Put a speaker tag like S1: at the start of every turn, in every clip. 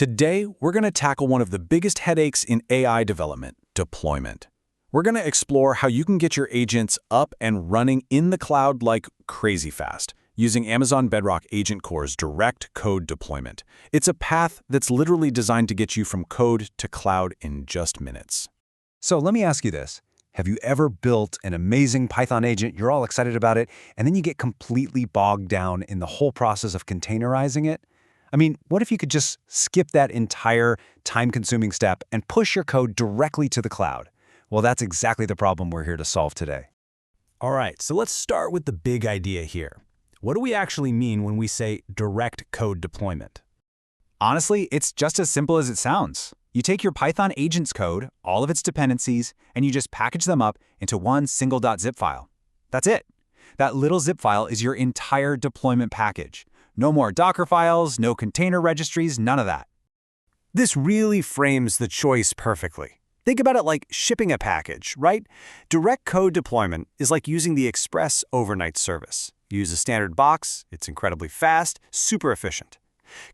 S1: Today, we're going to tackle one of the biggest headaches in AI development, deployment. We're going to explore how you can get your agents up and running in the cloud like crazy fast, using Amazon Bedrock AgentCore's direct code deployment. It's a path that's literally designed to get you from code to cloud in just minutes.
S2: So let me ask you this. Have you ever built an amazing Python agent, you're all excited about it, and then you get completely bogged down in the whole process of containerizing it? I mean, what if you could just skip that entire time-consuming step and push your code directly to the cloud? Well, that's exactly the problem we're here to solve today.
S1: All right, so let's start with the big idea here. What do we actually mean when we say direct code deployment?
S3: Honestly, it's just as simple as it sounds. You take your Python agent's code, all of its dependencies, and you just package them up into one single .zip file. That's it. That little zip file is your entire deployment package. No more Docker files, no container registries, none of that.
S4: This really frames the choice perfectly. Think about it like shipping a package, right? Direct code deployment is like using the Express overnight service. You use a standard box, it's incredibly fast, super efficient.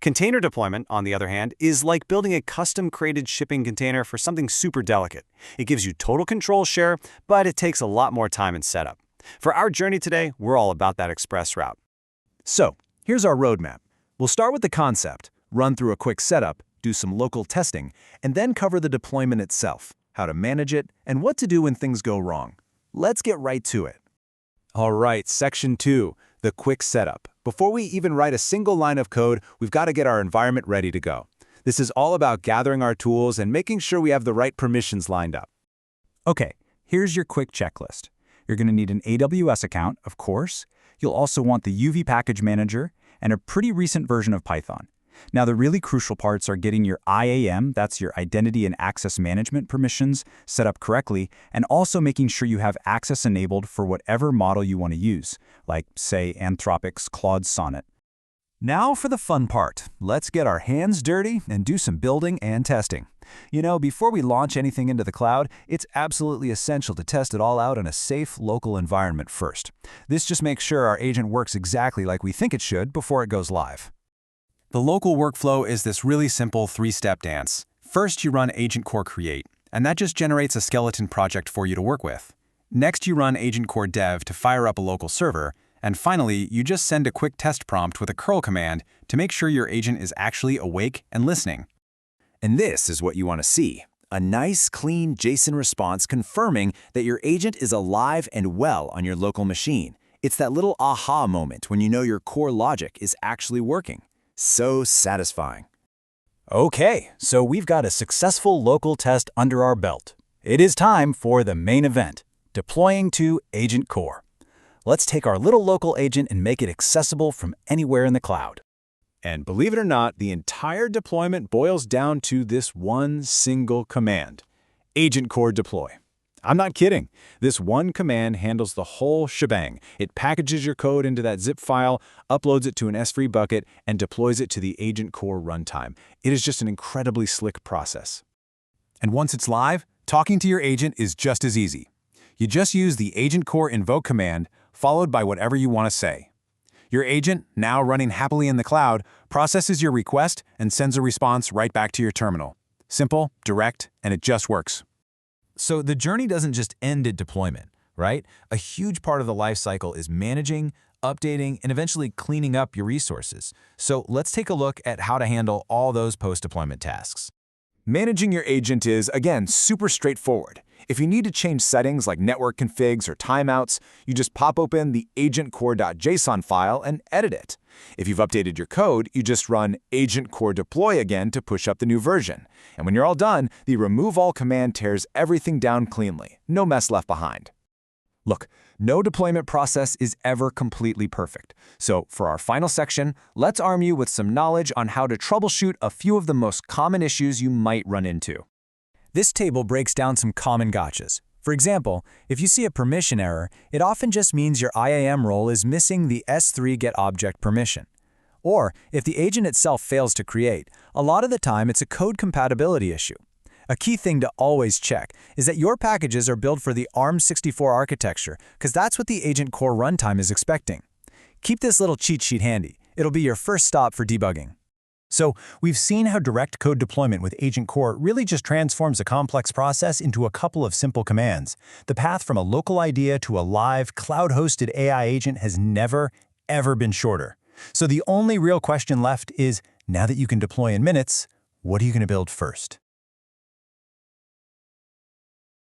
S4: Container deployment, on the other hand, is like building a custom-created shipping container for something super delicate. It gives you total control share, but it takes a lot more time and setup. For our journey today, we're all about that express route.
S2: So, here's our roadmap. We'll start with the concept, run through a quick setup, do some local testing, and then cover the deployment itself, how to manage it, and what to do when things go wrong. Let's get right to it.
S3: All right, section 2, the quick setup. Before we even write a single line of code, we've got to get our environment ready to go. This is all about gathering our tools and making sure we have the right permissions lined up.
S5: Okay, here's your quick checklist. You're going to need an AWS account, of course. You'll also want the UV package manager and a pretty recent version of Python. Now, the really crucial parts are getting your IAM, that's your identity and access management permissions, set up correctly, and also making sure you have access enabled for whatever model you want to use, like, say, Anthropic's Claude Sonnet.
S2: Now for the fun part. Let's get our hands dirty and do some building and testing. You know, before we launch anything into the cloud, it's absolutely essential to test it all out in a safe local environment first. This just makes sure our agent works exactly like we think it should before it goes live.
S1: The local workflow is this really simple three-step dance. First, you run AgentCore Create, and that just generates a skeleton project for you to work with. Next, you run AgentCore Dev to fire up a local server, and finally, you just send a quick test prompt with a curl command to make sure your agent is actually awake and listening.
S2: And this is what you want to see. A nice, clean JSON response confirming that your agent is alive and well on your local machine. It's that little aha moment when you know your core logic is actually working. So satisfying.
S5: Okay, so we've got a successful local test under our belt. It is time for the main event, deploying to AgentCore. Let's take our little local agent and make it accessible from anywhere in the cloud.
S3: And believe it or not, the entire deployment boils down to this one single command, AgentCore deploy. I'm not kidding. This one command handles the whole shebang. It packages your code into that zip file, uploads it to an S3 bucket, and deploys it to the AgentCore runtime. It is just an incredibly slick process. And once it's live, talking to your agent is just as easy. You just use the AgentCore invoke command, followed by whatever you want to say. Your agent, now running happily in the cloud, processes your request and sends a response right back to your terminal. Simple, direct, and it just works.
S2: So the journey doesn't just end at deployment, right? A huge part of the lifecycle is managing, updating, and eventually cleaning up your resources. So let's take a look at how to handle all those post-deployment tasks. Managing your agent is, again, super straightforward. If you need to change settings like network configs or timeouts, you just pop open the agentcore.json file and edit it. If you've updated your code, you just run AgentCore deploy again to push up the new version. And when you're all done, the remove all command tears everything down cleanly. No mess left behind. Look, no deployment process is ever completely perfect. So for our final section, let's arm you with some knowledge on how to troubleshoot a few of the most common issues you might run into.
S5: This table breaks down some common gotchas. For example, if you see a permission error, it often just means your IAM role is missing the S3 getObject permission. Or, if the agent itself fails to create, a lot of the time it's a code compatibility issue. A key thing to always check is that your packages are built for the ARM64 architecture, because that's what the AgentCore runtime is expecting. Keep this little cheat sheet handy. It'll be your first stop for debugging.
S3: So we've seen how direct code deployment with AgentCore really just transforms a complex process into a couple of simple commands. The path from a local idea to a live, cloud-hosted AI agent has never, ever been shorter. So the only real question left is, now that you can deploy in minutes, what are you going to build first?